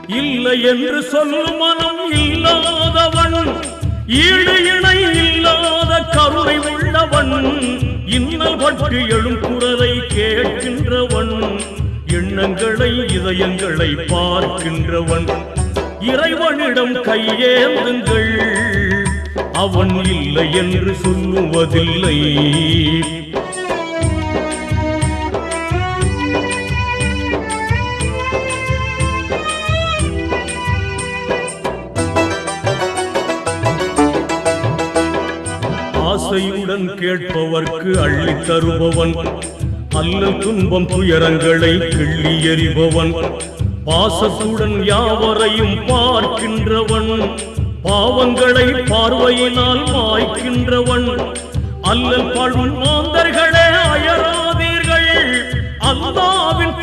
இல்லை என்று சொல்லும் மனம் இல்லாதவன், ஈடு இணை இல்லாத கருணை உள்ளவன், இன்னல் பற்றி எழும் குரலை கேட்கின்றவன், எண்ணங்களை இதயங்களை பார்க்கின்றவன். இறைவனிடம் கையேந்துங்கள், அவன் இல்லை என்று சொல்லுவதில்லை. ஆசையுடன் கேட்பவர்க்கு அள்ளி தருபவன், அல்லல் துன்பம் துயரங்களை கிள்ளி எறிபவன், பாசத்துடன் யாவரையும் பார்க்கின்றவன், பாவங்களை பார்வையினால் மாய்க்கின்றவன், அல்லல் பாழும் மாந்தர்களே அயராதீர்கள், அல்லாஹ்வின்